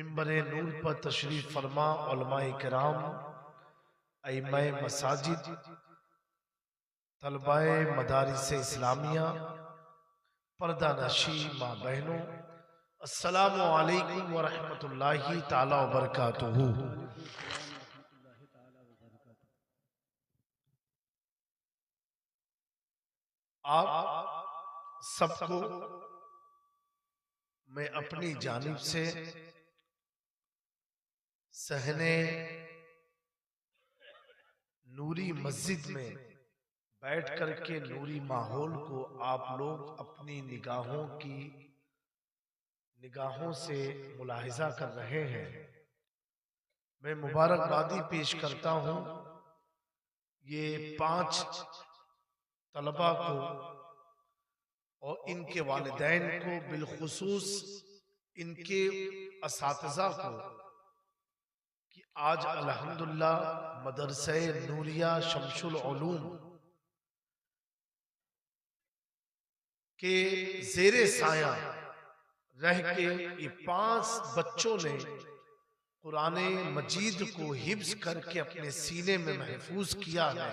मिंबरे नूर पर तशरीफ फरमा उलमाए किराम, अइम्माए मसाजिद, तलबाए मदारिस इस्लामिया, पर्दा नशी माँ बहनों, अस्सलामु अलैकुम व रहमतुल्लाहि ताला व बरकातुहू। आप सबको मैं अपनी जानिब से सहने नूरी मस्जिद में बैठ करके नूरी माहौल को आप लोग अपनी निगाहों से मुलाहिजा कर रहे हैं। मैं मुबारकबादी पेश करता हूं ये 5 तलबा को और इनके वालिदैन को, बिलखुसूस इनके असातिज़ा को कि आज अल्हम्दुलिल्लाह मदरसे नूरिया शमसुल उलूम के ज़ेरे साया रह के ये 5 बच्चों ने कुरान मजीद को हिफ्ज़ करके अपने सीने में महफूज किया है।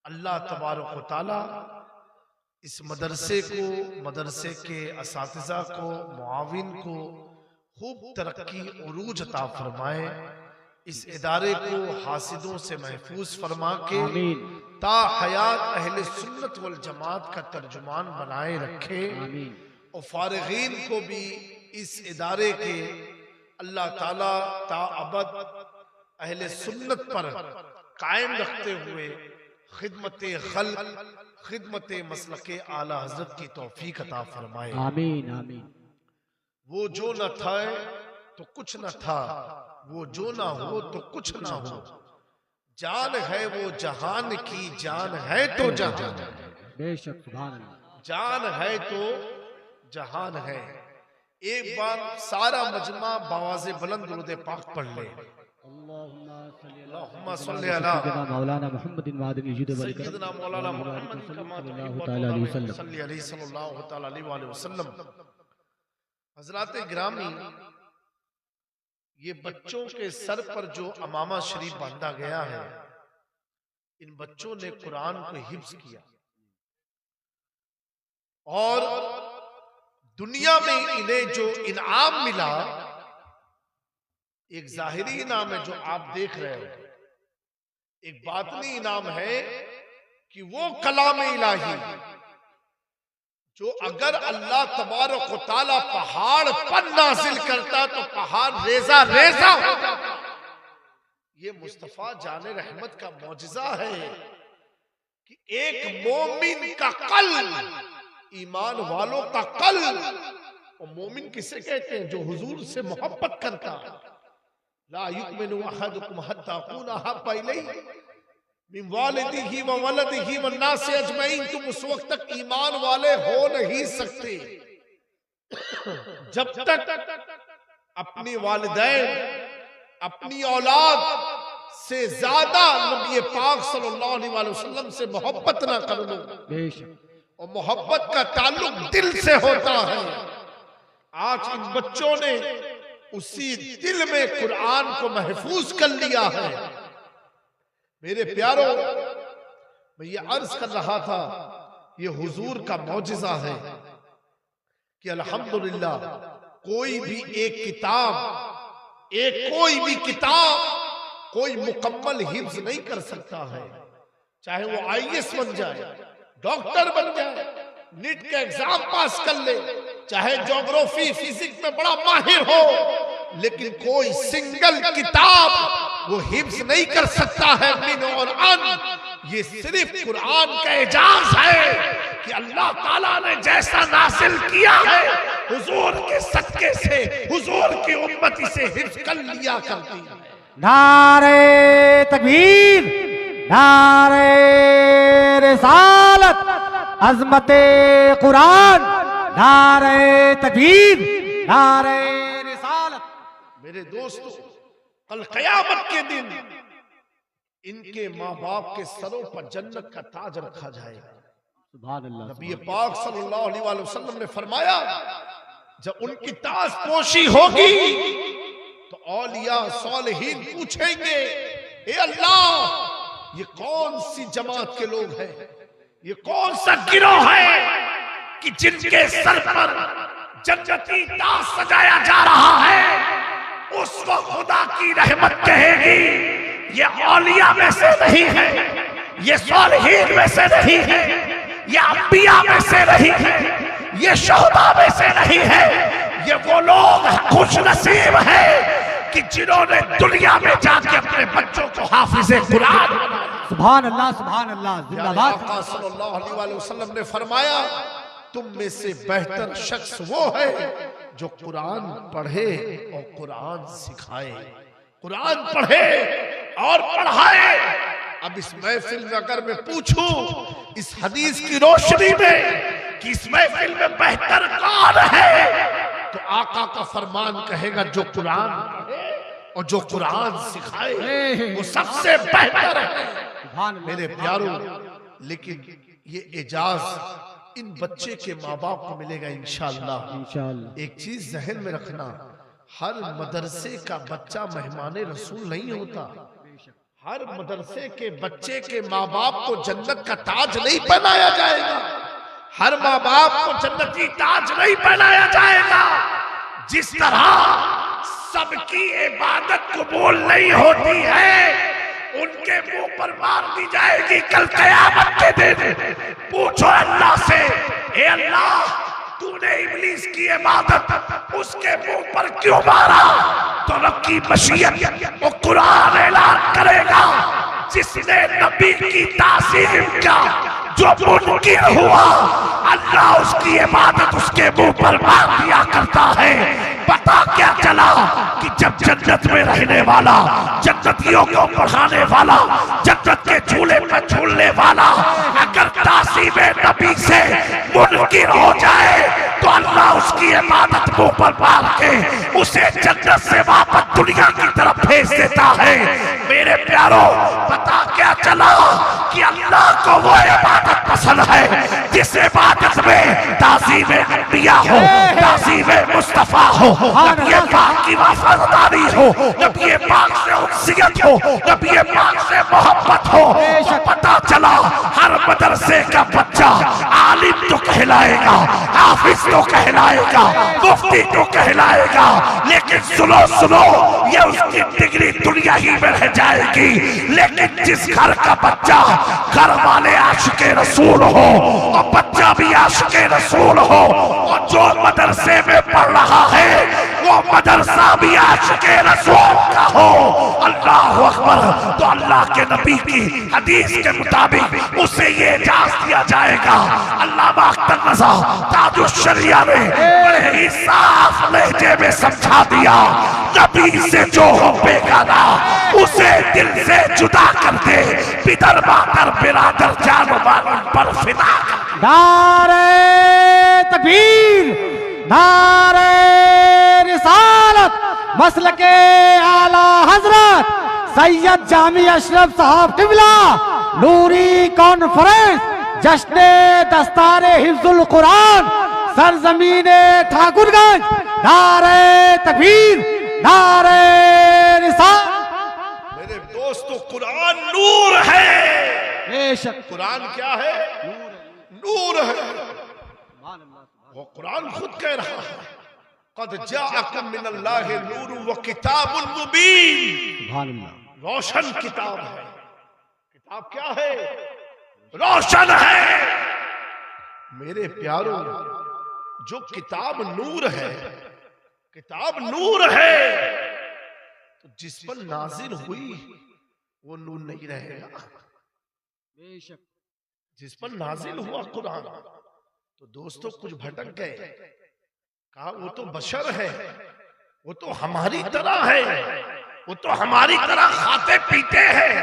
अल्लाह तबारक व तआला इस मदरसे को, मदरसे के असातिज़ा को, मुआविन को खूब तरक्की उरूज अता फरमाए। इस इदारे को हासिदों से महफूज फरमा के ता हयात अहले सुन्नत वल जमात का तर्जुमान बनाए रखे और फारिगीन को भी इस इदारे के अल्लाह ताला ता अबद अहले सुन्नत पर कायम रखते हुए खिदमते खल्क, खिदमते मसलके आला हजरत की तौफीक अता फरमाए। आमीन आमीन। वो जो न था तो कुछ न था, वो जो ना हो तो कुछ ना हो, जान है वो जहान की, जान है तो जहान, बेशक सुभान अल्लाह, जान है तो जहान है। एक बार सारा मजमा बावाज़े बुलंद दुरूद पाक पढ़ ले। अल्लाहुम्मा सल्ली अला मौलाना मुहम्मद सय्यदना मौलाना मुहम्मद सल्लल्लाहु अलैहि वसल्लम। हज़रात गिरामी, ये बच्चों के सर पर जो अमामा शरीफ बांधा गया है, इन बच्चों ने कुरान को हिफ्ज़ किया और दुनिया में इन्हें जो इनाम मिला, एक जाहिरी इनाम है जो आप देख रहे हो, एक बातनी इनाम है कि वो कलाम इलाही जो अगर अल्लाह तबारक व तआला पहाड़ पर नाजिल करता तो पहाड़ रेजा रेजा हो जाता। ये मुस्तफा जाने रहमत का मौजिजा है कि एक मोमिन का कल्ब, ईमान वालों का कल्ब, और मोमिन किसे कहते हैं? जो हुजूर से मोहब्बत करता। ला युमिनु अहदुकुम हत्ता अकूना अहब्बा इलैहि मिन वालिदिही व वलदिही व नास अजमईन। तुम उस वक्त तक ईमान वाले हो नहीं सकते जब तक अपनी वालिदैन, अपनी औलाद से ज्यादा नबी पाक सल्लल्लाहु अलैहि वसल्लम से मोहब्बत ना कर लो। और मोहब्बत का ताल्लुक दिल से होता है। आज इन बच्चों ने उसी दिल में कुरान को महफूज कर लिया है। मेरे प्यारों, मैं ये अर्ज कर रहा था, ये हुजूर का मौजिजा है कि अल्हम्दुलिल्लाह कोई भी किताब कोई मुकम्मल हिफ्ज नहीं कर सकता है। चाहे वो IAS बन जाए, डॉक्टर बन जाए, नीट का एग्जाम पास कर ले, चाहे ज्योग्राफी फिजिक्स में बड़ा माहिर हो, लेकिन कोई सिंगल किताब वो हिफ्ज नहीं कर सकता है मिन और अन। ये सिर्फ कुरान का एजाज है कि अल्लाह ताला ने जैसा नासिल किया है, हुजूर के सदके से, हुजूर की उम्मती से हिफ्ज कर लिया करती है। नारे तकबीर, नारे रिसालत, अज़मते कुरान, नारे तकबीर, नारे रिसालत। मेरे दोस्तों, कल क़यामत के दिन इनके माँ बाप के सरों पर जन्नत का ताज रखा जाएगा। सुभान अल्लाह। नबी पाक सल्लल्लाहु अलैहि वसल्लम ने फरमाया, जब उनकी ताज पोशी होगी औलिया सौलिहीन पूछेंगे, ए अल्लाह, ये कौन सी जमात के लोग हैं, ये कौन सा गिरोह है कि जिनके सर पर जन्नती ताज सजाया जा रहा है। उस वक्त खुदा की रहमत कहेगी, ये औलिया में से नहीं है, ये सौलिहीन में से नहीं है, ये अंबिया में से नहीं है, ये शोहदा में से नहीं है। ये वो लोग खुश नसीब है कि जिन्होंने दुनिया में जाके अपने बच्चों को हाफिज़े कुरान बनाया। सुभान अल्लाह, सुभान अल्लाह, जिंदाबाद। आका सल्लल्लाहु अलैहि वसल्लम ने फरमाया, तुम में से बेहतर शख्स वो है जो कुरान पढ़े और कुरान सिखाए, कुरान पढ़े और पढ़ाए। अब इस महफिल में अगर मैं पूछूं इस हदीस की रोशनी में कि इस महफिल में बेहतर कौन है, तो आका का फरमान कहेगा जो कुरान पढ़े और जो कुरान सिखाए वो सबसे बेहतर है। मेरे प्यारों, लेकिन ये एजाज इन बच्चे के माँ बाप को मिलेगा इंशाअल्लाह। एक चीज जहन में रखना, हर मदरसे का बच्चा मेहमान रसूल नहीं होता। हर मदरसे के बच्चे के माँ बाप को जन्नत का ताज नहीं पहनाया जाएगा। हर माँ बाप को जन्नती ताज नहीं पहनाया जाएगा। जिस तरह सबकी इबादत कबूल नहीं होती है, उनके मुंह पर मार दी जाएगी कल क़यामत के दिन। पूछो अल्लाह से, ए अल्लाह, तूने इब्लीस की इबादत उसके मुंह पर क्यों मारा? तो रब की मशीयत वो कुरान ऐलान करेगा, जिसने नबी की ताज़ीम का जो मुनकिर हुआ, अल्लाह उसकी इबादत उसके मुंह पर मार दिया करता है। पता क्या चला कि जब जन्नत में रहने वाला, जन्नतियों को पढ़ाने वाला, जन्नत के झूले पर झूलने वाला अगर ताज़ीम नबी से मुनकिर हो जाए, तो अल्लाह उसकी इबादत मुंह पर मार के उसे जन्नत से वापस दुनिया की तरफ भेज देता है। मेरे प्यारों, पता क्या चला कि अल्लाह को वो इबादत पसंद है जिस इबादत में ताज़ीम अंबिया हो, ताज़ीम मुस्तफा हो, नबी पाक की वफादारी हो, नबी पाक से उन्सियत हो, नबी पाक से मोहब्बत हो। तो पता चला हर मदरसे का बच्चा आलिम तो कहलाएगा, हाफिज तो कहलाएगा, मुफ्ती तो कहलाएगा, लेकिन सुनो सुनो, ये उसकी डिग्री दुनिया ही में रह जाएगी। लेकिन जिस घर का बच्चा, घर वाले आशिके रसूल हो और बच्चा भी आशिके रसूल हो, और जो मदरसे में पढ़ रहा है वो मदरसा भी आशिके रसूल का हो, अल्लाह अकबर, तो अल्लाह के नबी की हदीस के मुताबिक उसे ये इजाज़ दिया जाएगा। अल्लामा अख्तर रज़ा ताजुश शरिया ने बड़े ही साफ लहजे में समझा दिया, नबी से जो हो बेगाना उसे दिल से जुदा कर दे, पितर मातर बिरादर जान माल पर फिदा कर। नारे तकबीर, नारे रिसालत, मसलके आला हजरत सैयद जामी अशरफ साहब क़िबला नूरी कॉन्फ्रेंस जश्ने दस्तारे हिफ्जुल कुरान सरजमीने ठाकुरगंज। नारे तकबीर, नारे रिसालत। मेरे दोस्तों, कुरान नूर है। बेशक कुरान क्या है? नूर है। वो कुरान खुद कह रहा है, क़द जाअकुम मिनल्लाहि नूरुन व किताबुन मुबीन। रोशन किताब है। किताब क्या है? रोशन है। मेरे प्यारों, जो किताब नूर है, किताब नूर है, तो जिस पर नाजिल हुई वो नूर नहीं रहेगा। बेशक जिस पर नाजिल हुआ कुरान, तो दोस्तों कुछ भटक गए, कहा वो तो बशर है, वो तो हमारी तरह है, वो तो हमारी तरह खाते पीते हैं,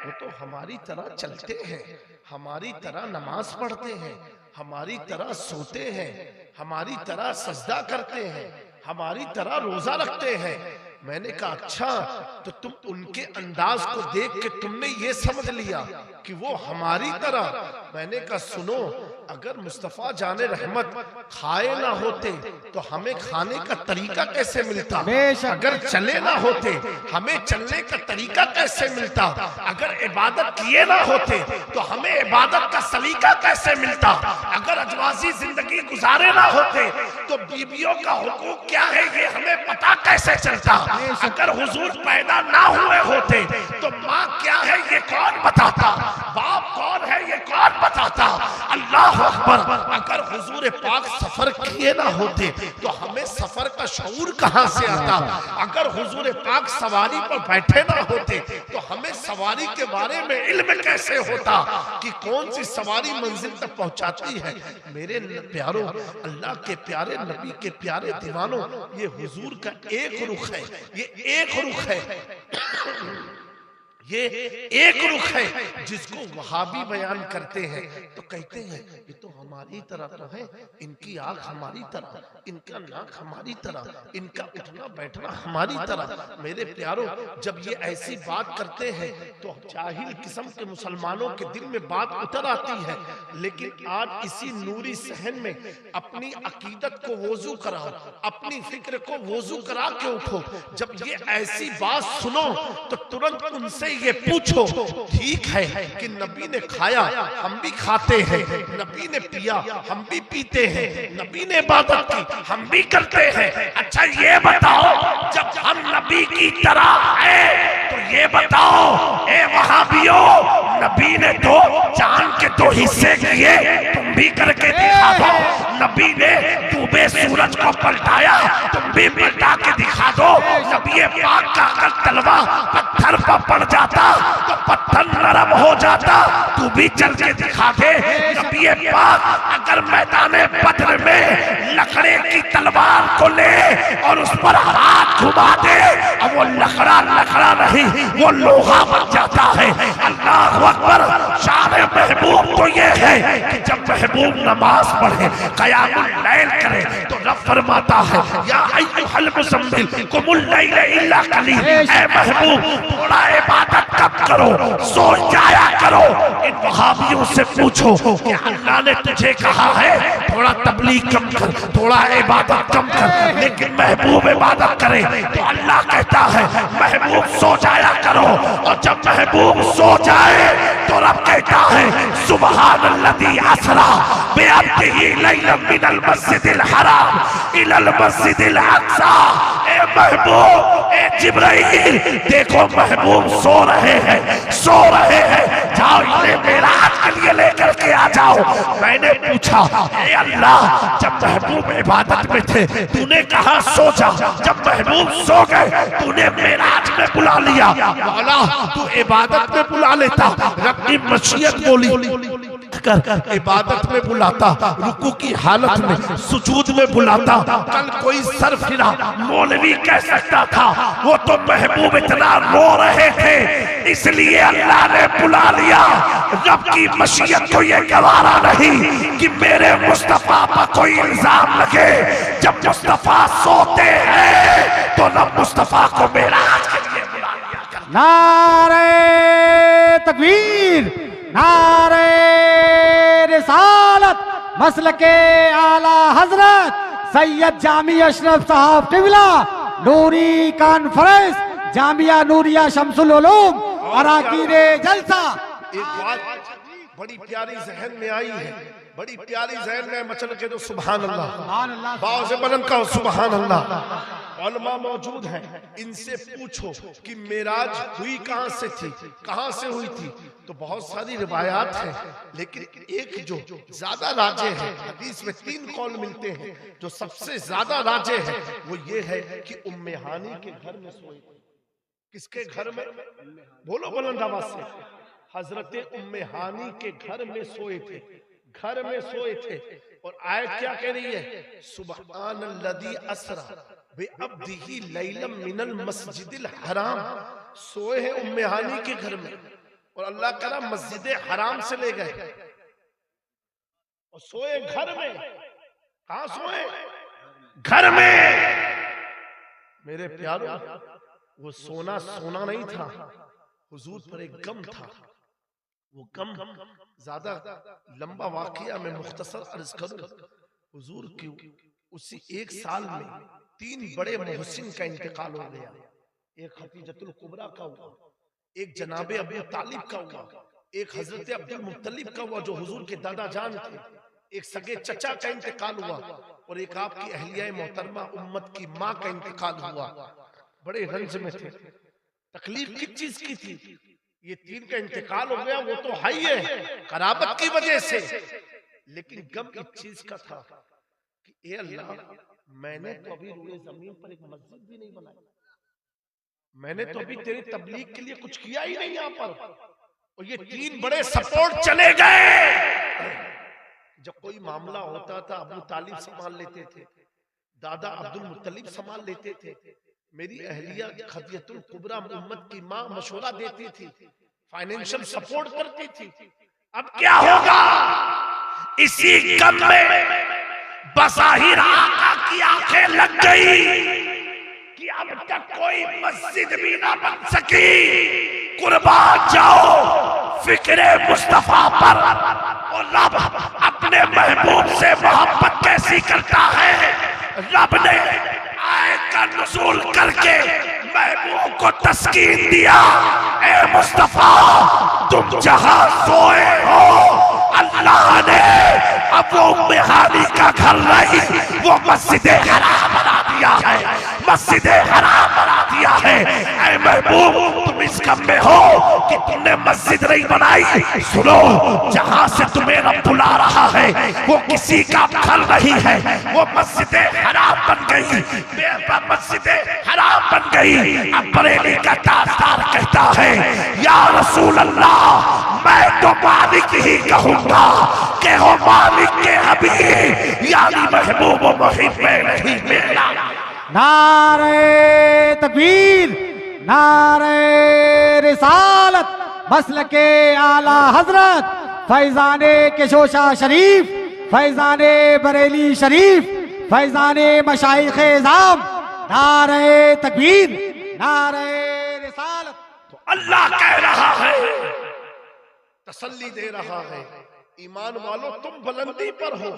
वो तो हमारी तरह चलते हैं, हमारी तरह नमाज पढ़ते हैं, हमारी तरह सोते हैं, हमारी तरह सजदा करते हैं, हमारी तरह रोजा रखते हैं। मैंने कहा अच्छा, तो तुम उनके अंदाज को देख के तुमने ये समझ लिया कि वो हमारी तरह। मैंने कहा सुनो, अगर मुस्तफा जाने रहमत खाए ना होते तो हमें खाने का तरीका कैसे मिलता? बेशक। अगर चले ना होते हमें चलने का तरीका कैसे मिलता? अगर इबादत किए ना होते तो हमें इबादत का सलीका कैसे मिलता? अगर अजवाजी जिंदगी गुजारे ना होते तो बीवियों का हुकूक क्या है ये हमें पता कैसे चलता? अगर हुजूर पैदा ना हुए होते तो माँ क्या है ये कौन बताता? बाप कौन है ये कौन बताता? अल्लाह अकबर। अगर हुजूर पाक सफर किए ना होते तो हमें सफर का शऊर कहां से आता? अगर हुजूर पाक सवारी पर बैठे ना होते तो हमें सवारी के बारे में इल्म कैसे होता कि कौन सी सवारी मंजिल तक पहुंचाती है? मेरे प्यारों, अल्लाह के प्यारे नबी के प्यारे दीवानों, ये हुजूर का एक रुख है, ये एक रुख है, ये एक रुख है जिसको वहाबी बयान करते हैं तो कहते हैं ये तो हमारी तरह तो है, इनकी आंख हमारी तरह, इनका नाक हमारी तरह, इनका उठना बैठना हमारी तरह। मेरे प्यारों, जब ये ऐसी बात करते हैं तो जाहिल किस्म के मुसलमानों के दिल में बात उतर आती है। लेकिन आज इसी नूरी सहन में अपनी अकीदत को वोजू कराओ, अपनी फिक्र को वोजू करा के उठो। जब ये ऐसी बात सुनो तो तुरंत उनसे ये पूछो, ठीक है कि नबी ने खाया हम भी खाते हैं, नबी ने पिया हम भी पीते हैं, नबी ने इबादत की हम भी करते हैं। अच्छा ये बताओ, जब हम नबी की तरह हैं तो ये बताओ ए वहाबियों, नबी ने तो चांद के 2 हिस्से किए, तुम भी करके दिखा दो। नबी ने डूबे सूरज को पलटाया, तुम भी पलटा के दिखा दो। नबी पाक का अगर तलवा पत्थर पर पड़ जाता तो पत्थर नरम हो जाता, तू भी चल के दिखा दे। नबी पाक अगर मैदान बद्र में लकड़े की तलवार को ले और उस पर हाथ घुमा दे, अब वो लकड़ा लकड़ा नहीं, वो लोहा बन जाता है। अल्लाह अकबर। शान महबूब तो ये है कि जब महबूब नमाज पढ़े, क़यामुल लैल करे तो रब फरमाता है या अय्युहल मुज़म्मिल कुमुल लैल इल्ला कलील। ऐ महबूब, थोड़ा इबादत कम करो, सो जाया करो। इन वहाबियों से पूछो कि अल्लाह ने तुझे कहा है थोड़ा तबलीग कम कर, थोड़ा इबादत कम कर, लेकिन महबूब इबादत करे तो अल्लाह कहता है महबूब सो जाया करो। और जब महबूब सो जाए तो रब कहता है सुब्हानल्लज़ी असरा बिअब्दिही लैलन मिनल मस्जिदिल हराम इलल मस्जिदिल अक़सा। ए महबूब, ए जिब्राइल, देखो महबूब सो रहे हैं, सो रहे हैं, जाओ इन्हें मेराज के लिए लेकर के आ जाओ। मैंने पूछा ए अल्लाह, जब महबूब इबादत में थे तूने कहा सो जा, जब महबूब सो गए तूने मेराज में बुला लिया। मौला तू इबादत में बुला लेता, रब की मशीयत बोली कर इबादत में बुलाता, रुकू की हालत में, सुजूद में बुलाता। कल कोई सर फिरा मौलवी कह सकता था वो तो महबूब इतना रो रहे थे इसलिए अल्लाह ने बुला लिया। रब की मशीयत को ये गवारा नहीं कि मेरे मुस्तफा पर कोई इल्जाम लगे। जब मुस्तफा सोते हैं तो रब मुस्तफा को मेराज के लिए बुला लिया। नारे तकबीर, नारे रिसालत, मसलके आला हजरत सैयद जामी अशरफ साहब टिबला, नूरी कॉन्फ्रेंस, जामिया नूरिया शमसुल उलूम, अराकीने जलसा। एक बात बड़ी प्यारी जहन में आई है, बड़ी प्यारी जहन में मचल के, तो सुभान अल्लाह, बाव से बुलंद कहो सुभान अल्लाह। उलमा मौजूद हैं, इनसे पूछो कि मेराज हुई कहां से थी, कहां से हुई थी? तो बहुत सारी रिवायात हैं, लेकिन एक जो ज्यादा राजे है, हदीस में 3 कौल मिलते हैं, जो सबसे ज्यादा राजे है वो ये है कि उम्मे हानी के घर में सोए। किसके घर में? बोलो बुलंद आवाज से। हजरत उम्मे हानी के घर में सोए थे, घर में सोए थे। और आयत क्या कह रही है? सुब्हानल्लज़ी असरा बिअब्दिही लैलन मिनल मस्जिदिल हराम। सोए हैं उम्मे हानी के घर में और अल्लाह करा मस्जिद हराम से ले गए और सोए घर में। कहां सोए? घर में। मेरे प्यारों, वो सोना सोना नहीं था, हुजूर पर एक गम था। वो कम ज्यादा लंबा वाकया मैं मुख्तसर अर्ज करूं। हुजूर की उसी एक साल में 3 बड़े मोहसिन का इंतकाल हो गया। एक खदीजतुल कुबरा का हुआ, एक जनाबे अबू तालिब का हुआ, एक हजरत अब्दुल मुत्तलिब का हुआ जो हुजूर के दादा जान थे, एक सगे चचा का इंतकाल हुआ, और एक आपकी अहलिया मोहतरमा उम्मत की माँ का इंतकाल हुआ। बड़े रंज में थे। तकलीफ किस चीज की थी? ये 3 का इंतकाल हो गया, वो तो हाई है कराबत की वजह से, लेकिन गम इस चीज का था कि ए अल्लाह, मैंने तो अभी रुए जमीन पर एक मस्जिद भी नहीं बनाई, मैंने तो अभी तेरी तबलीग के लिए कुछ किया ही नहीं यहाँ पर, और ये 3 बड़े सपोर्ट चले गए। जब कोई मामला होता था अबू तालिब संभाल लेते थे, दादा अब्दुल मुत्तलिब संभाल लेते थे, मेरी अहलिया खदीजतुल कुबरा उम्मत की माँ मशवरा देती थी, फाइनेंशियल सपोर्ट करती थी। अब क्या होगा? इसी गम में बज़ाहिर आका की आंखें लग गई कि अब तक कोई मस्जिद भी ना बन सकी। कुर्बान जाओ फिक्रे मुस्तफा पर, और रब अपने महबूब से मोहब्बत कैसी करता है। रब ने आयत का नुज़ूल करके महबूब को तस्कीन दिया, ए मुस्तफा तुम जहां सोए हो, अल्लाह ने अब वो मेहानी का घर नहीं, वो मस्जिद हराम बना दिया है, मस्जिद हराम बना दिया है। ऐ महबूब तुम इस गम में हो कि तुमने मस्जिद नहीं बनाई। सुनो, जहां से तुम्हें रब बुला रहा है वो किसी का घर नहीं है, वो मस्जिद हराम बन गई, मस्जिद हराम बन गई। अब बरेली का ताजदार कहता है, या रसूल अल्लाह मैं तो मालिक ही कहूंगा कि हो मालिक के हबीब, यानी महबूब व मुहिब में नहीं मिलना। नारे तकबीर, नारे रिसालत, मसलके आला हजरत फैजाने केशोशा शरीफ, फैजाने बरेली शरीफ, फैजाने मशाइख इज़ाम। नारे तकबीर, नारे रिसालत। तो अल्लाह कह रहा है, तसल्ली दे रहा है, ईमान वालों तुम बुलंदी पर हो,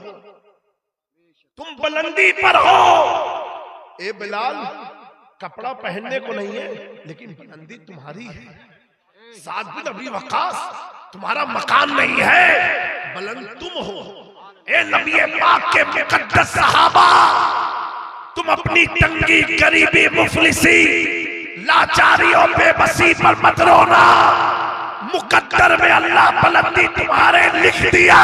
तुम बुलंदी पर हो। ए बिलाल, कपड़ा पहनने को नहीं है, लेकिन बुलंदी तुम्हारी है। साद बिन अबी वक्कास तुम्हारा मकान नहीं है, बुलंद तुम हो। ए नबी पाक के मुकद्दस सहाबा, तुम अपनी तंगी, गरीबी, मुफलिसी, लाचारी और बेबसी पर मत रोना। मुकद्दर में अल्लाह बुलंदी तुम्हारे लिख दिया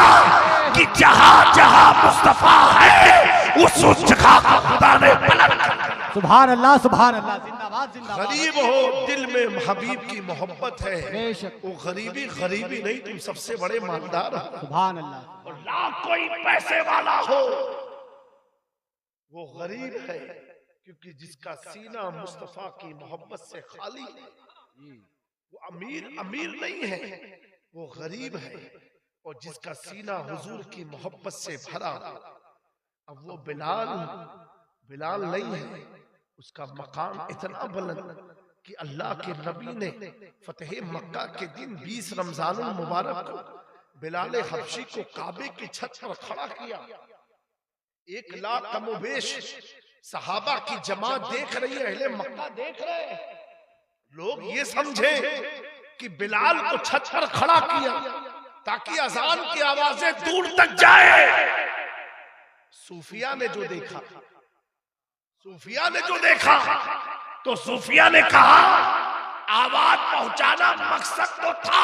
कि जहां जहां मुस्तफा है उस जगह को खुदा ने बुलंद कर दिया। सुभान अल्लाह, सुभान अल्लाह, जिंदाबाद जिंदाबाद। गरीब हो, दिल में हबीब की मोहब्बत है, बेशक। वो गरीबी गरीबी नहीं, तुम सबसे बड़े मालदार हो। सुभान अल्लाह। और लाख कोई पैसे वाला हो, वो गरीब है, क्योंकि जिसका सीना मुस्तफा की मोहब्बत से खाली है वो अमीर अमीर नहीं है, वो गरीब है। और जिसका सीना हुजूर की मोहब्बत से भरा, अब वो बिलाल बिलाल नहीं है, उसका मकाम इतना बुलंद कि अल्लाह के नबी ने फतेह मक्का के दिन 20 रमजानुल मुबारक को बिलाल हबशी को काबे की छत पर खड़ा किया। 1 लाख कमोबेश सहाबा की जमात देख रही है, अहले मक्का देख रहे हैं। लोग ये समझे कि बिलाल को छत पर खड़ा किया ताकि अजान की आवाजें दूर तक जाए। सूफिया ने जो देखा, सूफिया ने जो देखा, तो सूफिया ने कहा आवाज पहुंचाना मकसद तो था,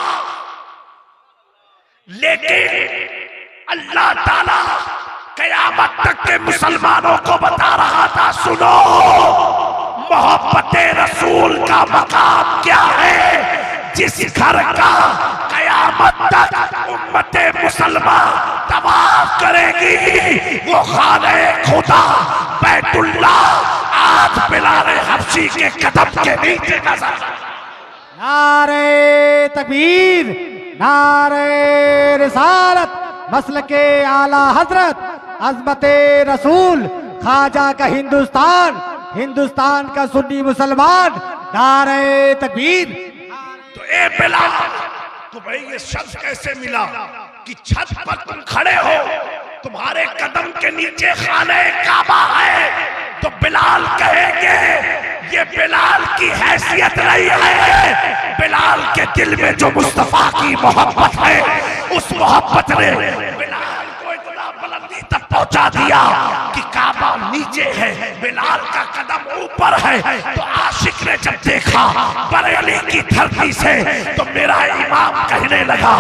लेकिन अल्लाह ताला कयामत तक के मुसलमानों को बता रहा था, सुनो मोहब्बत रसूल का मकाम क्या है, जिस घर का कयामत तक उम्मते मुसलमान तवाफ करेगी, वो खाने खुदा बैतुल्लाह आज बिलाल हबशी के कदम के नीचे नजर। नारे तकबीर, नारे रिसालत, मसलके आला हजरत, अज़मते रसूल, ख्वाजा का हिंदुस्तान, हिंदुस्तान का सुन्नी मुसलमान। नारे तकबीर। तो ए बिलाल तुम्हें ये शब्द कैसे मिला कि छत पर तुम खड़े हो, तुम्हारे कदम के नीचे खाने काबा है, तो बिलाल कहेंगे ये बिलाल की हैसियत नहीं है, बिलाल के दिल में जो मुस्तफा की मोहब्बत है, उस मोहब्बत ने बिलाल को इतना बुलंदी तक पहुंचा दिया कि काबा नीचे है, बिलाल का कदम ऊपर है। तो आशिक ने जब देखा बरेली की धरती से, तो मेरा इमाम कहने लगा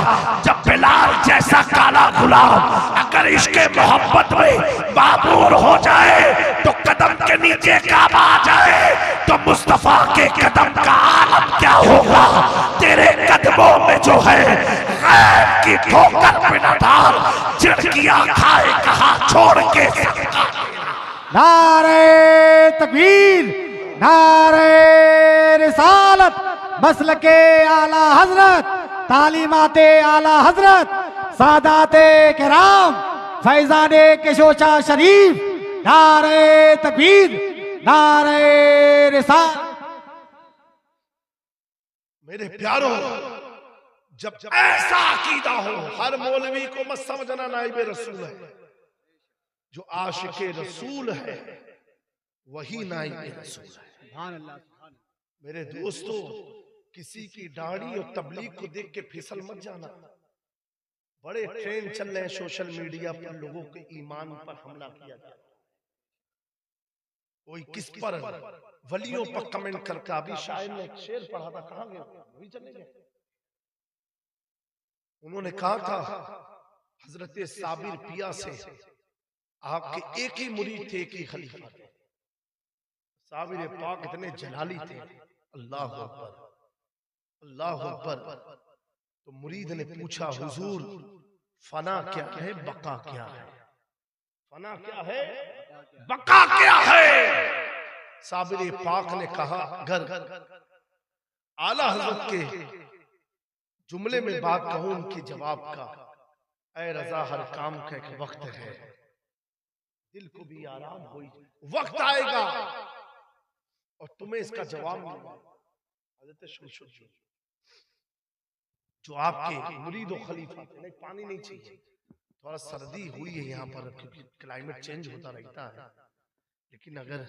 जब बिलाल जैसा काला गुलाम अगर इसके मोहब्बत में बाबूर हो जाए, तो कदम के नीचे काबा आ जाए, तो मुस्तफा के कदम का आलम क्या होगा। तेरे कदमों में जो है गैर की ठोकर पे न डाल, चिड़कियां खाए कहाँ छोड़ के। नारे तकबीर, नारे रिसालत, मसलके आला हजरत, तालीमाते आला हजरत, सादाते किराम, फैजाने केशोशा शरीफ, नारे तकबीर, नारे रिसालत। मेरे प्यारों, जब ऐसा अकीदा हो, हर मौलवी को मत समझना नाइबे रसूल है, जो आशिके रसूल है वही नाइबे रसूल है। मेरे दोस्तों, किसी की दाढ़ी और तबलीग को देख के फिसल मत जाना। बड़े ट्रेंड चल रहे हैं सोशल मीडिया पर, लोगों के ईमान पर हमला किया जाता है। कोई किस पर वलियों पर कमेंट करता। अभी शायर ने एक शेर पढ़ा था, कहां गए वही चले गए। उन्होंने कहा था हजरत साबिर पिया से, आपके एक ही मुरीद थे, एक ही खलीफा थे। साबिर पाक इतने जलाली थे, अल्लाह अकबर, अल्लाह अकबर। तो मुरीद ने पूछा, हुजूर फना क्या है, बका क्या है? फना क्या है, बका क्या है? साबिर पाक ने कहा, अगर आला हजरत के जुमले में बात कहूं उनके जवाब का, ऐ रजा हर काम का एक वक्त है, दिल को भी आराम हो, वक्त आएगा और तुम्हें इसका जवाब मिलेगा। हजरत शमशुद्दीन जो आपके मुरीद और खलीफा थे, नहीं पानी नहीं चाहिए, थोड़ा सर्दी हुई है यहाँ पर क्योंकि क्लाइमेट चेंज होता रहता है, लेकिन अगर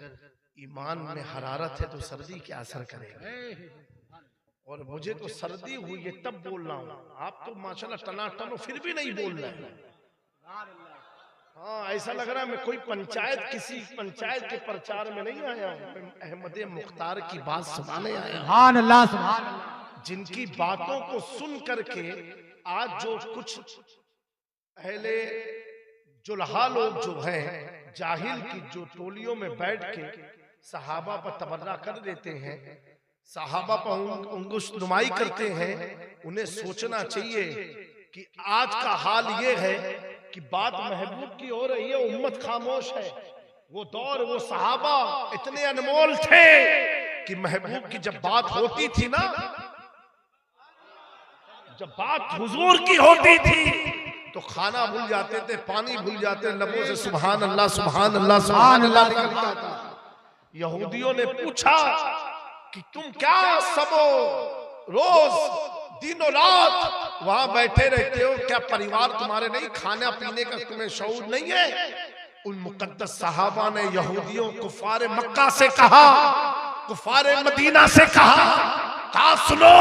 ईमान में हरारत है तो सर्दी क्या असर करेगा। और मुझे तो सर्दी हुई है तब बोल रहा हूँ, आप तो माशाल्लाह टनाटन हो फिर भी नहीं बोल रहे हैं। हाँ, ऐसा लग रहा है मैं कोई पंचायत, किसी पंचायत के प्रचार में नहीं आया हूँ, मैं अहमद मुख्तार की बात सुनाने आया हूँ। सुभान अल्लाह, सुभान अल्लाह। जिनकी बातों को सुन करके आज जो कुछ पहले जुल्हा लोग जो हैं, जाहिल की जो टोलियों में बैठ के सहाबा पर तबर्रा कर देते हैं, सहाबा पर अंगुश नुमाई करते हैं, उन्हें सोचना चाहिए कि आज का हाल ये है कि बात महबूब की हो रही है, उम्मत खामोश है। वो दौर, वो सहाबा इतने अनमोल थे कि महबूब की जब बात होती थी ना, जब बात हुजूर की होती थी तो खाना भूल जाते थे, पानी भूल जाते, लबों से सुभान अल्लाह सुभान अल्लाह सुभान अल्लाह निकलता था। यहूदियों ने पूछा कि तुम क्या सबो रोज दिनों रात वहां बैठे रहते हो, क्या परिवार तुम्हारे नहीं, खाना पीने का तुम्हें शऊर नहीं है? उन मुकद्दस सहाबा ने यहूदियों कुफारे मक्का से कहा, कुफारे मदीना से कहा सुनो,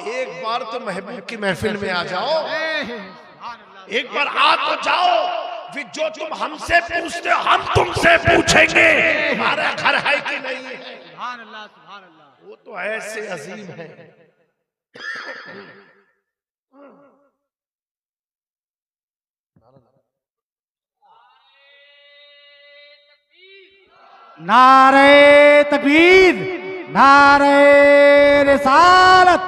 एक बार तो महबूब की महफिल में आ जाओ, एक बार आ तो जाओ, फिर जो तुम हमसे पूछते हो हम तुमसे पूछेंगे, तुम्हारा घर है कि नहीं है। सुभान अल्लाह, सुभान अल्लाह। वो तो ऐसे अजीम है। नारे तकबीर, नारे रिसालत,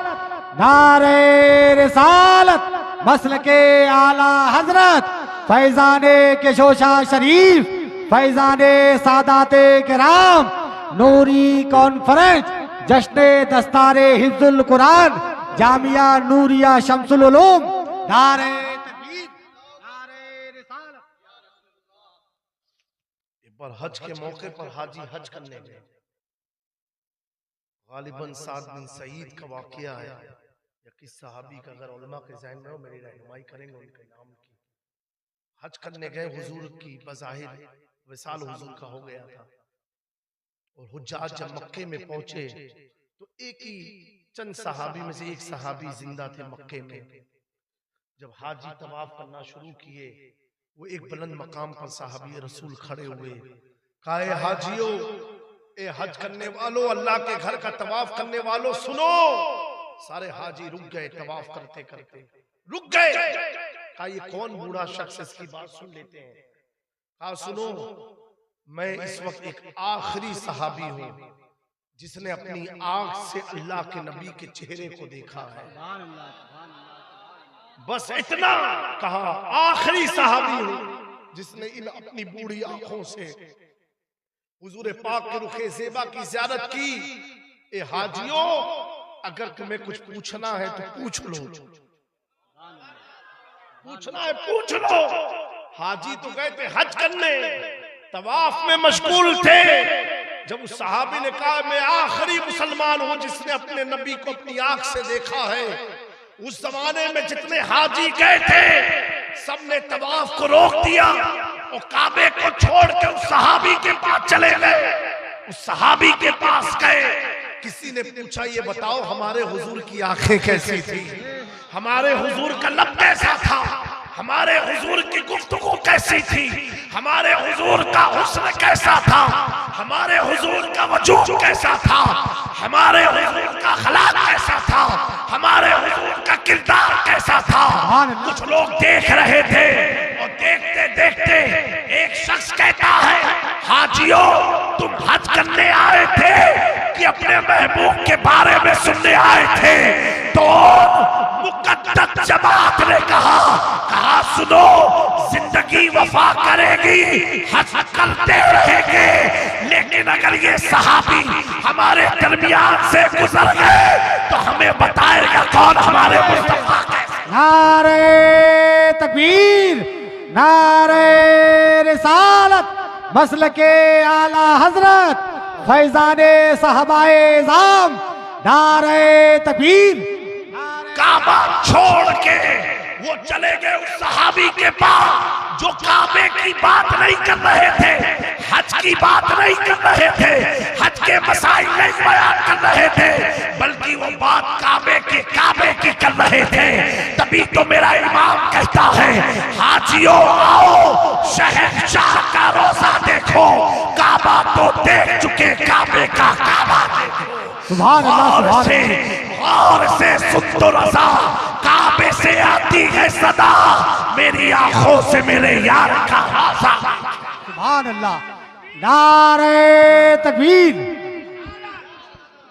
नारे रिसालत, मसलके आला हजरत, फैजाने केशोशा शरीफ, फैजाने सादाते किराम, नूरी कॉन्फ्रेंस, जश्ने दस्तारे हिफ्जुल कुरान, जामिया नूरिया शमसुल उलूम, नारे तकबीर, नारे रिसालत। एक बार हज के मौके पर हाजी हज करने गए, गालिबन साद बिन सईद का वाकया है। या किस सहाबी का अगर उलमा के ज़हन में हो, मेरी रहनुमाई करेंगे उनके नाम की। हज करने गए, हुजूर की बज़ाहिर विसाल हुजूर का हो गया था, और हुज्जाज जब मक्के में पहुंचे तो एक ही चंद सहाबी में से एक सहाबी जिंदा थे मक्के में। जब हाजी तवाफ करना शुरू किए, वो एक बुलंद मकाम पर साहबी रसूल खड़े हुए, कहा, ए हाजियो, ए हज करने वालों, अल्लाह के घर का तवाफ करने वालों, सुनो। सारे हाजी रुक गए, तवाफ करते करते रुक गए। कहा, ये कौन बूढ़ा शख्स, इसकी बात सुन लेते हैं। कहा, सुनो, मैं इस वक्त एक आखिरी सहाबी हूं जिसने अपनी आंख से अल्लाह के नबी के चेहरे को देखा है। बस इतना कहा, आखिरी सहाबी हूं जिसने इन अपनी बूढ़ी आंखों से हुजूर पाक के रुखे ज़ेबा की ज़ियारत की। ए हाजियों, अगर तुम्हें कुछ पूछना है तो पूछ लो, पूछना है पूछ लो। हाजी तो गए थे हज करने, तवाफ में मशगूल थे। जब उस सहाबी ने कहा, मैं आखिरी मुसलमान हूं जिसने अपने नबी को अपनी आंख से देखा है, उस जमाने में जितने हाजी गए थे सबने तवाफ को रोक दिया और काबे को छोड़ के उस सहाबी के पास चले गए। उस सहाबी के पास गए, किसी ने पूछा, ये बताओ हमारे हुजूर की आंखें कैसी थी, हमारे हुजूर का लब कैसा था, हमारे हुजूर की गुफ्तगू कैसी थी, हमारे हुजूर का हुस्न कैसा था, हमारे हुजूर का वजूद कैसा था, हमारे हुजूर का अखलाक कैसा था, हमारे हुजूर का किरदार कैसा था। कुछ लोग देख रहे थे और देखते देखते एक शख्स कहता है, हाजियों, तुम हज करने आए थे कि अपने महबूब के बारे में सुनने आए थे? तो मुकद्दस जमात ने कहा, सुनो, जिंदगी वफा करेगी, हज करते रहेंगे, लेकिन अगर ये सहाबी हमारे दरमियान से गुजर गए तो हमें बताएगा कौन हमारे मुस्तफा कैसे। नारे तकबीर, नारे रिसालत, मसलके आला हजरत फैजाने साहबाए जाम, नारे तकबीर। काबा छोड़ के वो चले गए उस सहाबी के पास जो काबे की बात नहीं कर रहे थे, हज की बात नहीं कर रहे थे, हज के मसाइल नहीं बयान कर रहे थे, बल्कि वो बात काबे की कर रहे थे। तभी तो मेरा इमाम कहता है, हाजियों आओ, शहंशाह का रोजा देखो, काबा तो देख चुके, काबे का काबा देखो। सुभान अल्लाह, सुभान अल्लाह। और से सुन रजा, काबे से आती है सदा, मेरी आंखों से मेरे यार का हासा। सुभान अल्लाह, नारे तकबीर।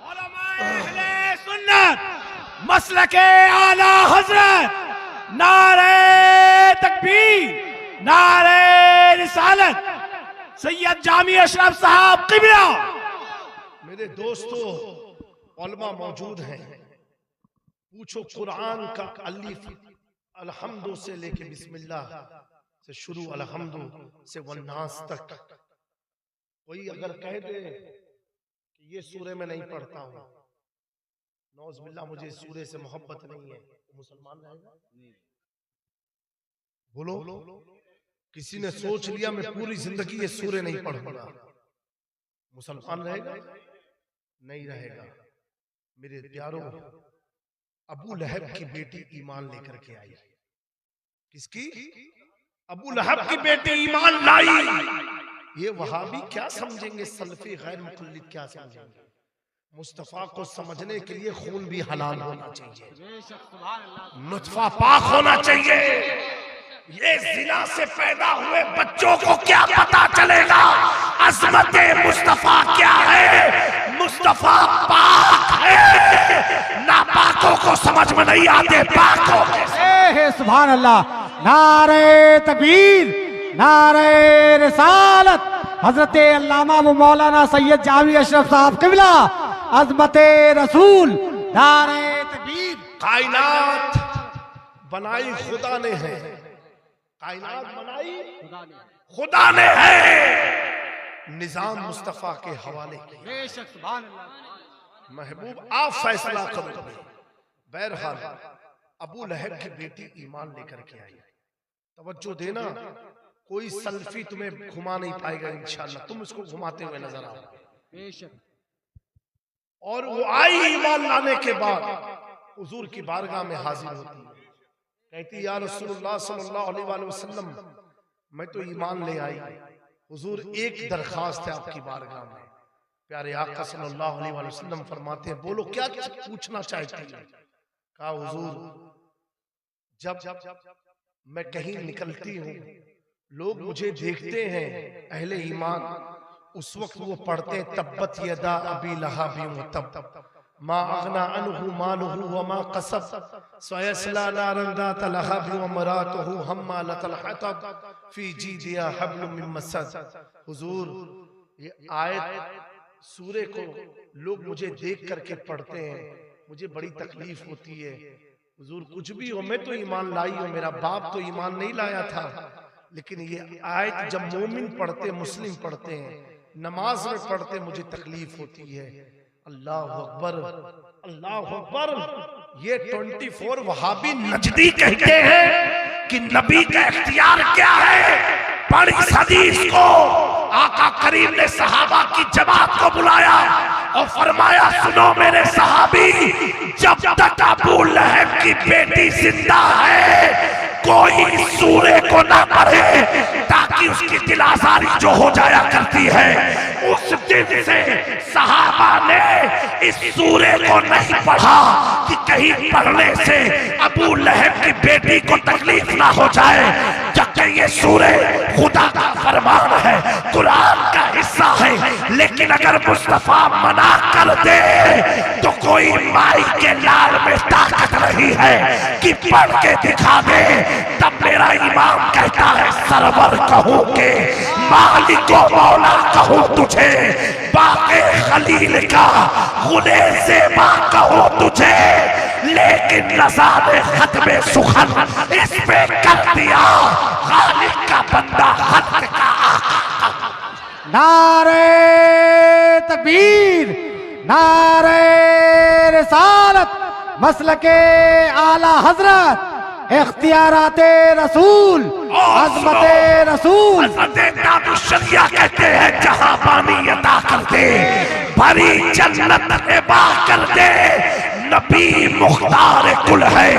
उलमाए सुन्नत, मसलके आला हजरत, नारे तकबीर, नारे रिसालत, सैयद जामी अशरफ साहब क़िबला। मेरे दोस्तों, उलमा मौजूद हैं, पूछो कुरान का अलिफ अलहम्दु से लेके बिस्मिल्लाह से शुरू, अलहम्दु से वन्नास तक। कोई अगर कह दे कि ये सूरे में नहीं पढ़ता हूं, नौज़बिल्लाह, मुझे इस सूरे से मोहब्बत नहीं है, तो मुसलमान रहेगा? बोलो, किसी ने सोच लिया मैं पूरी जिंदगी ये सूरे नहीं पढ़ूंगा, मुसलमान रहेगा? नहीं रहेगा। मेरे प्यारों, अबू लहब की बेटी ईमान लेकर के आई। किसकी? अबू लहब की बेटी ईमान लाई। ये वहाबी क्या समझेंगे, सलफी गैर मुक़ल्लिद क्या समझेंगे? मुस्तफा को समझने के लिए खून भी हलाल होना चाहिए, नुतफा पाक होना चाहिए। ये जिना से पैदा हुए बच्चों को क्या पता चलेगा अज़मत मुस्तफा क्या है? मुस्तफा पाक है, नापाकों को समझ में नहीं आते, पाकों के। सुभान अल्लाह, नारे तकबीर, नारे रिसालत, हजरत अल्लामा व मौलाना सैयद जामी अशरफ साहब क़िबला, अज़मत रसूल, नारे तकबीर। कायनात बनाई खुदा ने है, कायनात बनाई खुदा ने है, निजाम मुस्तफा के हवाले किया। महबूब आप फैसला करो, बहरहाल अबू लहब की बेटी ईमान लेकर के आई। तवज्जो देना, कोई सल्फी तुम्हें घुमा नहीं पाएगा इंशाअल्लाह, तुम उसको घुमाते हुए नजर आओगे। और वो आई ईमान लाने के बाद हुजूर की बारगाह में हाजिर होती है, कहती या रसूलुल्लाह सल्लल्लाहु अलैहि वसल्लम, मैं तो ईमान ले आई, हुजूर एक दरखास्त है आपकी बारगाह में। प्यारे आका सल्लल्लाहु अलैहि वसल्लम फरमाते हैं, बोलो क्या पूछना चाहती है? कहा हुजूर, जब मैं कहीं निकलती हूँ लोग मुझे देखते हैं अहले ईमान, उस वक्त वो पढ़ते हैं तब्बत यदा अबी लहब तब मा अगना अन्हु मालुहु व मा कसब सयस्ला नारन ज़ात लहब व मरातुहु हम्मालतल हतब फी जीदिहा हब्लुम मिन मसद। हुजूर, ये आयत सूरे को लोग मुझे देख करके पढ़ते हैं, मुझे बड़ी तकलीफ होती है। हुजूर कुछ भी हो, मैं तो ईमान लाई हूं, मेरा बाप तो ईमान नहीं लाया था, लेकिन ये आयत जब मोमिन पढ़ते, मुस्लिम पढ़ते हैं, नमाज में पढ़ते, मुझे तकलीफ होती है। अल्लाह अकबर, अल्लाह अकबर। ये 24 वहाबी नजदी कहते हैं कि नबी का इख्तियार क्या है। बड़ी हदीस को आका करीम ने सहाबा की जमात को बुलाया और फरमाया, सुनो मेरे सहाबी, जब तक अबू लहब की बेटी जिंदा है कोई सूरे को ना पढ़े, ताकि उसकी दिल आजारी जो हो जाया करती है। उस दिन से सहाबा ने इस सूरे को नहीं पढ़ा कि कहीं पढ़ने से अबू लहब की बेटी को तकलीफ ना हो जाए, जबकि ये सूरे खुदा का फरमान है, कुरान का हिस्सा है। लेकिन अगर मुस्तफा मना कर दे तो कोई माई के लाल में ताकत नहीं है कि पढ़ के दिखा दे। तब मेरा इमाम कहता है, सरवर कहूं के मालिक व मौला कहूं तुझे, बाक़े खलील का गुने ज़ेबा कहूं तुझे, लेकिन रज़ा ने खत्मे सुखन इस पे कर दिया, खालिक का बंदा हक का आका। नारे तकबीर, नारे रिसालत, मसलके आला हजरत, इख्तियाराते रसूल, अज़मते रसूल। शरिया कहते हैं, जहां पानी अता कर दे, भरी जन्नत निभा कर दे, नबी मुख्तार कुल है,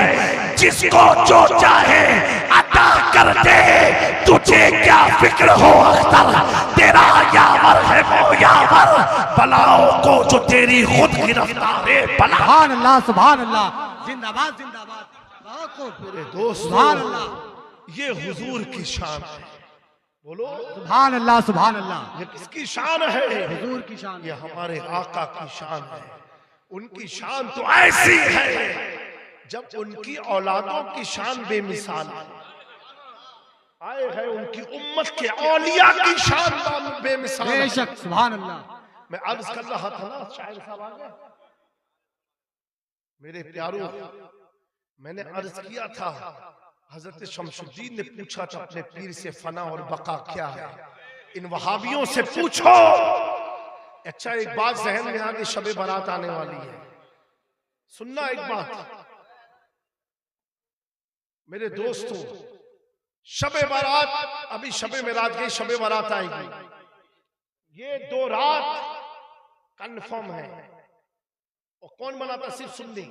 जिसको जो चाहे अता कर दे। तुझे क्या फिक्र हो अख्तर, तेरा यावर है वो यावर, बलाओं को जो तेरी खुद गिरफ्तार है बला। सुभान अल्लाह, सुभान अल्लाह, जिंदाबाद जिंदाबाद। मेरे दोस्तों, ये हुजूर की शान है, बोलो सुभान अल्लाह, सुभान अल्लाह। ये किसकी शान है? हुजूर की शान, ये हमारे आका की शान है। उनकी शान तो ऐसी है, जब उनकी औलादों की शान बेमिसाल आए है, उनकी उम्मत के औलिया की शान बेमिसाल है। बेशक, सुभान अल्लाह। मैं अर्ज कर रहा था ना, शायर साहब आ गए। मेरे प्यारों, मैंने अर्ज किया था, हजरत शमसुद्दीन ने पूछा था अपने पीर से, फना और बका क्या है? इन वहाबियों से पूछो। अच्छा, एक बात जहन में आ गई, शबे बारात आने वाली है, सुनना एक बात मेरे दोस्तों। शबे बारात, अभी शबे मेराज गई, शबे बारात आएगी। ये 2 रात कंफर्म है। और कौन बनाता? सिर्फ सुन्नी।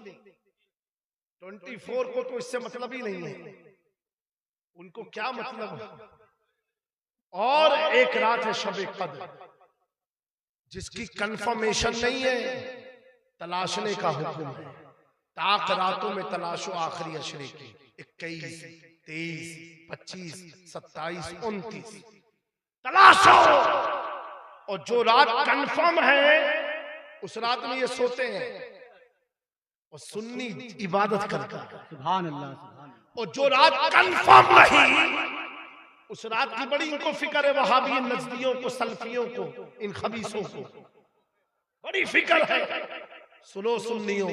24 को तो इससे मतलब ही नहीं है, उनको क्या मतलब है। और एक रात है शबे कद्र, जिसकी कंफर्मेशन नहीं है, तलाशने का हुक्म है। ताक रातों में तलाशो आखिरी अशरे की, 21, 23, 25, 27, 29 तलाशो। और जो रात कंफर्म है, उस रात में ये सोते हैं और सुन्नी इबादत करता है। सुभान अल्लाह, सुभान अल्लाह। और जो रात कंफर्म नहीं, उस रात की बड़ी इनको फिक्र है, वहाबी नजदियों को, सल्फियों को, इन खबीसों को बड़ी फिक्र है। सुनो सुन्नियों,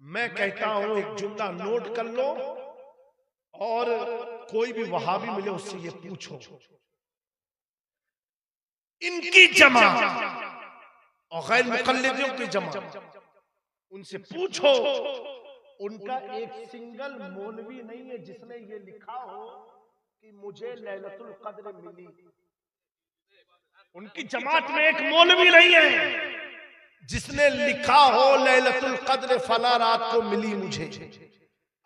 मैं कहता हूं एक जुमला नोट कर लो, और कोई भी वहाबी मिले उससे ये पूछो, इनकी जमा और गैर मुकल्लिदों की जमा, उनसे पूछो उनका एक सिंगल मौलवी नहीं है जिसने ये लिखा हो कि मुझे लैलतुल कद्र मिली। उनकी जमात में एक मौलवी नहीं है जिसने लिखा हो लैलतुल कद्र फला रात को मिली मुझे।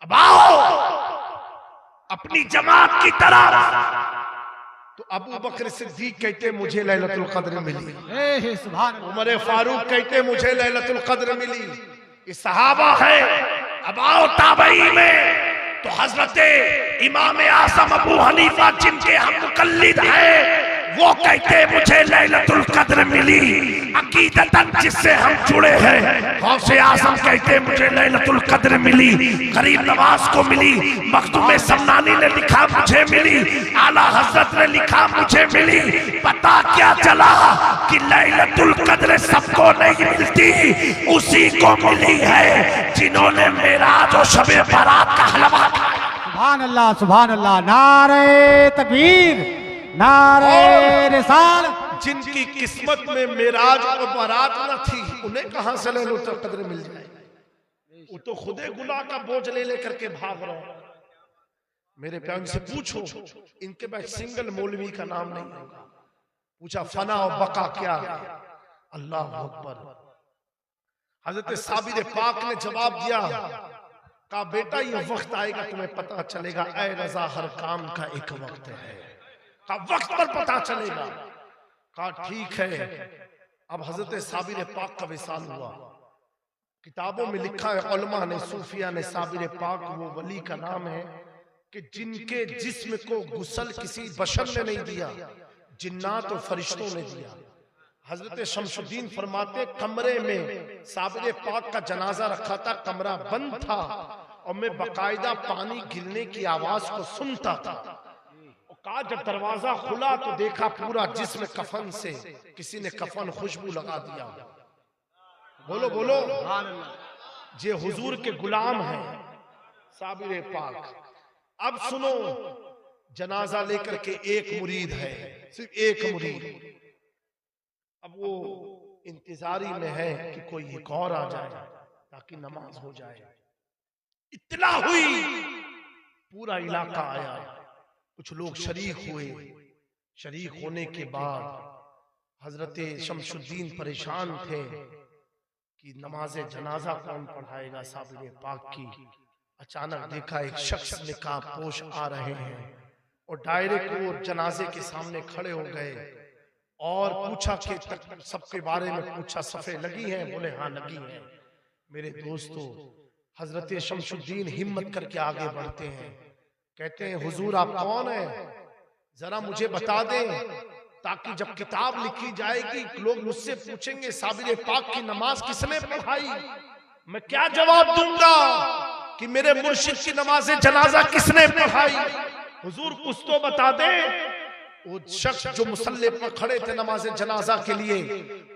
अब आओ अपनी जमात की तरफ। तो अबू बकर सिद्दीक कहते मुझे लैलतुल कद्र मिली, सुभान अल्लाह। उमर फारूक कहते मुझे लैलतुल कद्र मिली। ये सहाबा है। अब आओ ताबई में तो हजरत इमाम आजम अबू हनीफा जिनके हम मुकल्लिद हैं वो कहते मुझे लैलतुल कद्र मिली अकीदतन जिससे हम जुड़े हैं। गौसे आजम कहते मुझे लैलतुल कद्र मिली, गरीब नवाज को मिली, मखदूम समनानी ने लिखा मुझे मिली, आला हजरत ने लिखा मुझे मिली। पता क्या चला कि लैलतुल कद्र सबको नहीं मिलती, उसी को मिली है जिन्होंने मेराज और शबे बारात का हलवा खाया। सुभान अल्लाह, सुभान अल्लाह। नारे तकबीर, नारे रिसालत। जिनकी किस्मत में मेराज और बारात न थी उन्हें कहां से लैलतुल कद्र मिल जाए? वो तो खुदे गुनाह का बोझ ले लेकर के भाग रहे हैं। मेरे प्यार से पूछो, इनके पास सिंगल मौलवी का नाम नहीं होगा। पूछा फना और बका क्या है? अल्लाह अकबर। हजरत साबिर पाक ने जवाब दिया, कहा बेटा ये वक्त आएगा तुम्हें पता चलेगा, ऐ रजा हर काम का एक वक्त है, का वक्त पर पता चलेगा। कहा ठीक है। अब हजरत साबिर पाक का विसाल हुआ। किताबों में लिखा है, उलमा ने, सूफिया ने, साबिर पाक वो वली का नाम है कि जिनके जिस्म को गुसल किसी बशर ने नहीं दिया, जिन्नात और फरिश्तों ने दिया। हजरत शमशुद्दीन फरमाते कमरे में साबिर पाक का जनाजा रखा था, कमरा बंद था और मैं बकायदा पानी गिरने की आवाज को सुनता था। कहा जब दरवाजा खुला तो देखा पूरा जिस्म कफन से, किसी ने कफन खुशबू लगा दिया। बोलो बोलो, जे हुजूर के गुलाम हैं साबिर पाक। अब सुनो, जनाजा लेकर के एक मुरीद है, सिर्फ एक मुरीद। अब वो इंतजारी में है कि कोई एक और आ जाए ताकि नमाज हो जाए। इत्तला हुई, पूरा इलाका आया, कुछ लोग शरीक हुए। शरीक होने के बाद हजरत शमशुद्दीन परेशान थे कि नमाज जनाजा कौन पढ़ाएगा साबिर पाक की। अचानक देखा एक शख्स निकाब पोश आ रहे हैं और डायरेक्ट वो जनाजे के सामने खड़े हो गए और पूछा कि सबके बारे में पूछा, सफे लगी हैं? बोले हाँ लगी हैं। मेरे दोस्तों, हजरत शमशुद्दीन हिम्मत करके आगे बढ़ते हैं, कहते हैं हुजूर आप कौन हैं? जरा मुझे बता दें ताकि जब किताब लिखी जाएगी लोग मुझसे पूछेंगे साबिर पाक की नमाज किसने पढ़ाई, मैं क्या जवाब दूंगा कि मेरे मुर्शिद की नमाज जनाजा किसने पढ़ाई। हुजूर कुछ तो बता दें। वो शख्स जो मुसल्ले पर खड़े थे नमाज जनाजा के लिए,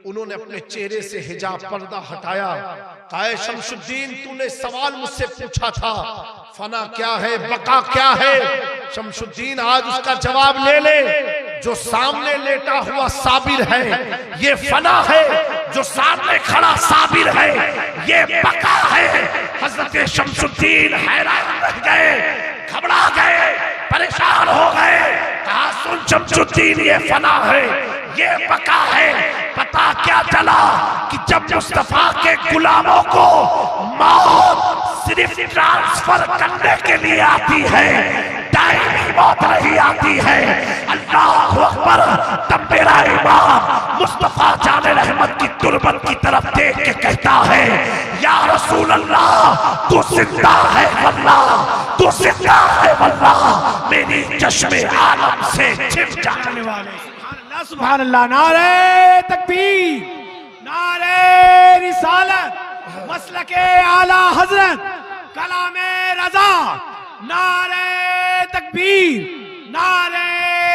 उन्होंने अपने चेहरे से हिजाब पर्दा हटाया। कहा शमशुद्दीन तूने सवाल मुझसे पूछा था, फना क्या है, बका क्या है? शमशुद्दीन आज उसका जवाब ले ले। जो सामने लेटा हुआ साबिर है ये फना है, जो सामने खड़ा साबिर है ये बका है। हजरत शमशुद्दीन हैरान रह गए, घबरा गए, परेशान हो गए। कहा सुन शमशुद्दीन, ये फना है, ये बका है। पता क्या चला कि जब मुस्तफा के गुलामों को मौत सिर्फ ट्रांसफर करने के लिए आती है, दायमी मौत नहीं आती है। अल्लाह अकबर। तब मेरा इमाम मुस्तफा जाने रहमत की तुरबत की तरफ देख के कहता है, या रसूल अल्लाह तू जिंदा है वल्लाह, तू जिंदा है वल्लाह, मेरी चश्मे आलम से छिप जाने वाले। सुभान अल्लाह। नारे तकबीर, नारे रिसालत, मसलके आला हजरत, कलामे रजा, नारे तकबीर, नारे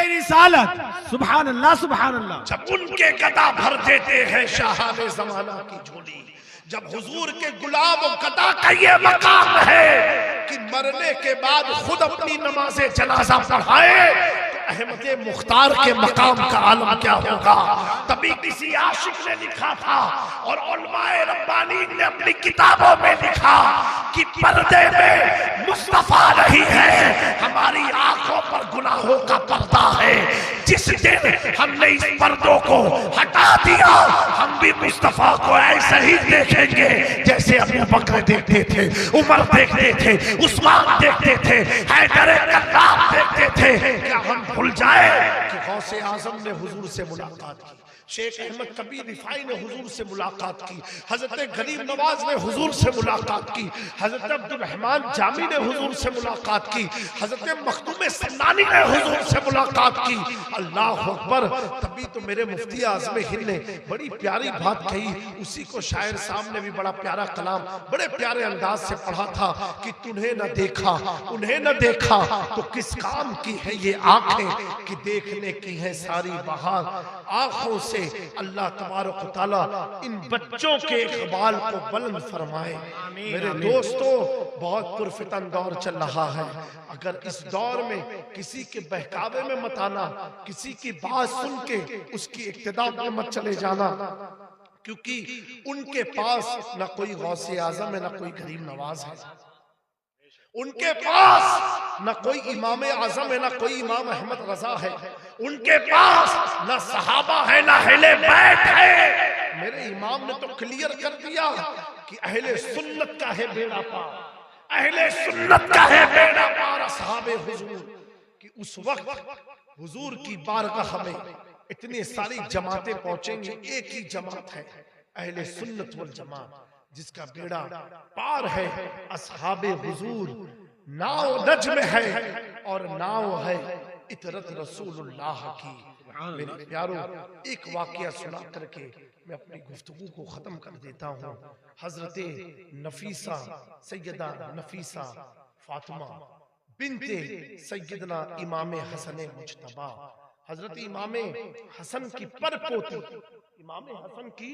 रिसालत। सुभान अल्लाह, सुभान अल्लाह। जब उनके गदा भर देते हैं शाहाने जमाना की झोली, जब हुजूर के गुलाम गदा का ये मकाम है कि मरने के बाद खुद अपनी नमाज़े जनाजा पढ़ाए, अहमद मुख्तार के मकाम का आलम क्या होगा। तभी किसी आशिक ने लिखा था और उलमाए रब्बानी ने अपनी किताबों में लिखा कि पर्दे में मुस्तफा नहीं है, हमारी आंखों पर गुनाहों का पर्दा है। जिस दिन हमने इस पर्दों को हटा दिया, हम भी मुस्तफा को ऐसे ही देखेंगे जैसे अबू बकर देखते थे, उमर देखते थे, उस्मान देखते थे, हैदर कर्राम देखते थे। क्या हम भूल जाए कि गौसे आजम ने हुजूर से मुलाकात की, शेख अहमद कबीर रिफाई ने हुजूर से मुलाकात की, हजरत गरीब नवाज ने हुजूर से मुलाकात की, हजरत अब्दुल रहमान जामी ने हुजूर से मुलाकात की, हजरत मखदूम सन्नानी ने हुजूर से मुलाकात की। अल्लाह अकबर। तभी तो मेरे मुफ्ती आज़म हिंद ने बड़ी प्यारी बात कही, उसी को शायर साहब ने भी बड़ा प्यारा कलाम बड़े प्यारे अंदाज से पढ़ा था कि तुम्हें न देखा उन्हें न देखा तो किस काम की है ये आंखें कि देखने की है सारी बहार। आंखों से अल्लाह तबारक व तआला इन बच्चों के इकबाल को बुलंद फरमाए। मेरे दोस्तों, बहुत पुरफितन दौर चल रहा है। अगर इस दौर में किसी के बहकावे में मत आना, किसी की बात सुन के उसकी इक्तिदा में मत चले जाना, क्योंकि उनके पास न कोई गौसे आजम है, न कोई गरीब नवाज है, उनके पास न कोई इमाम आजम है, न कोई इमाम अहमद रजा है, उनके पास न सहाबा है, न अहले बैत है। मेरे इमाम ने तो क्लियर कर दिया कि अहले सुन्नत का है बेड़ा पार, अहले सुन्नत का है बेड़ा पार असहाबे हुजूर। कि उस वक्त हुजूर की बारगाह में इतनी सारी जमातें पहुंचेंगी, एक ही जमात है अहले सुन्नत वल जमात, जिसका बेड़ा पार है असहाबे हुजूर। नाव नज में है और नाव है इतरत रसूलुल्लाह की। मेरे प्यारों, एक वाकया सुना करके मैं अपनी गुफ्तगू को खत्म कर देता हूँ। हजरत नफीसा, सैयदा नफीसा फातिमा बिनते सैयदना इमाम हसन मुज्तबा, हजरत इमाम हसन की परपोती, इमाम हसन की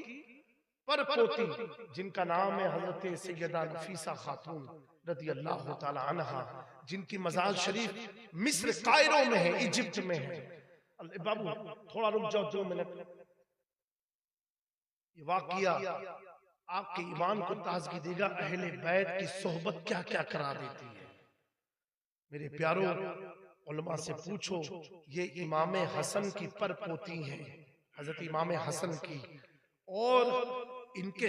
परपोती, जिनका नाम है हजरत सैयदा नफीसा खातून रदी अल्लाह ताला अन्हा, जिनकी मज़ार शरीफ मिस्र कायरो में है, इजिप्ट में है। बाबू थोड़ा रुक जाओ 2 मिनट। ये वाकया आपके ईमान को ताजगी देगा। अहले बैत की सोहबत क्या क्या करा देती है। मेरे प्यारों, उलमा से पूछो, ये इमाम हसन की परपोती है, हजरत इमाम हसन की, और इनके